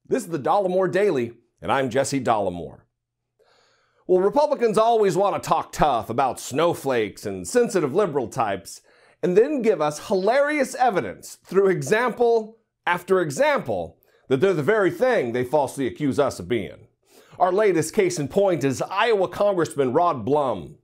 This is the Dollemore Daily, and I'm Jesse Dollemore. Well, Republicans always want to talk tough about snowflakes and sensitive liberal types, and then give us hilarious evidence through example after example that they're the very thing they falsely accuse us of being. Our latest case in point is Iowa Congressman Blum.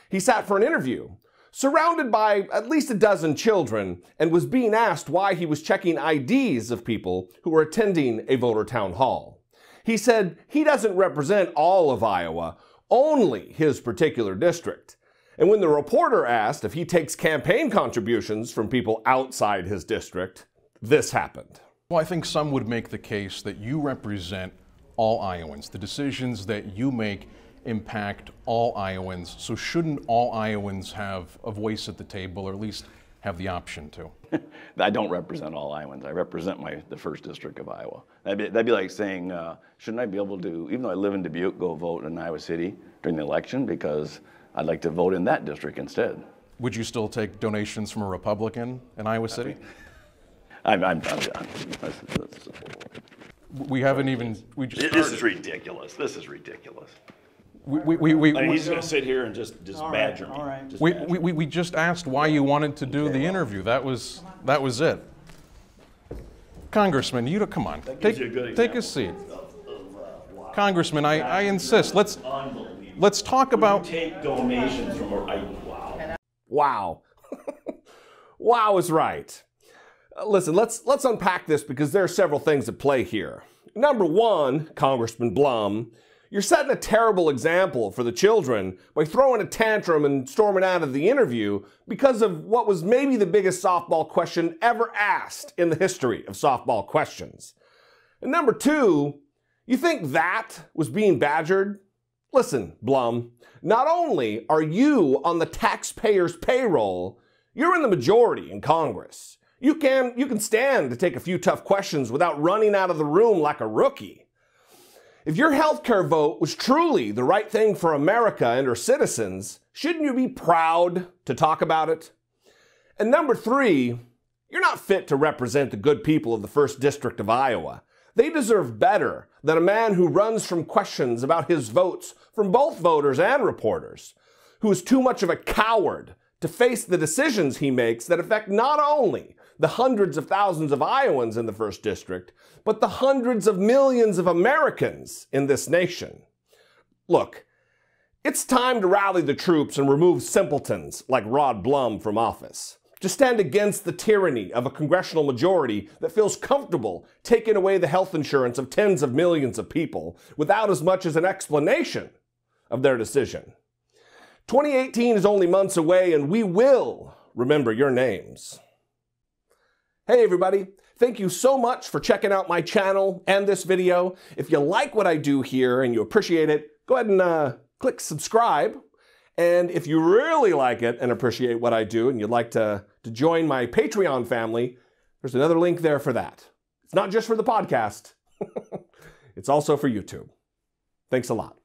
He sat for an interview, surrounded by at least a dozen children, and was being asked why he was checking IDs of people who were attending a voter town hall. He said he doesn't represent all of Iowa, only his particular district. And when the reporter asked if he takes campaign contributions from people outside his district, this happened. Well, I think some would make the case that you represent all Iowans. The decisions that you make impact all Iowans, so shouldn't all Iowans have a voice at the table, or at least have the option to? I don't represent all Iowans. I represent the first district of Iowa. That'd be like saying, shouldn't I be able to, even though I live in Dubuque, go vote in Iowa City during the election because I'd like to vote in that district instead. Would you still take donations from a Republican in Iowa City? I'm done. We haven't even, we just started. This is ridiculous. This is ridiculous. He's going to sit here and just badger me. All right. We just asked why you wanted to do the interview. That was it. Congressman, come on, take a seat. Congressman, I insist. Let's talk about. Take donations from Wow. Wow is right. Listen, let's unpack this because there are several things at play here. Number one, Congressman Blum, you're setting a terrible example for the children by throwing a tantrum and storming out of the interview because of what was maybe the biggest softball question ever asked in the history of softball questions. And number two, you think that was being badgered? Listen, Blum, not only are you on the taxpayers' payroll, you're in the majority in Congress. You can stand to take a few tough questions without running out of the room like a rookie. If your healthcare vote was truly the right thing for America and her citizens, shouldn't you be proud to talk about it? And number three, you're not fit to represent the good people of the 1st District of Iowa. They deserve better than a man who runs from questions about his votes from both voters and reporters, who is too much of a coward to face the decisions he makes that affect not only the hundreds of thousands of Iowans in the 1st District, but the hundreds of millions of Americans in this nation. Look, it's time to rally the troops and remove simpletons like Blum from office. To stand against the tyranny of a congressional majority that feels comfortable taking away the health insurance of tens of millions of people without as much as an explanation of their decision. 2018 is only months away, and we will remember your names. Hey everybody, thank you so much for checking out my channel and this video. If you like what I do here and you appreciate it, go ahead and click subscribe. And if you really like it and appreciate what I do and you'd like to join my Patreon family, there's another link there for that. It's not just for the podcast, it's also for YouTube. Thanks a lot.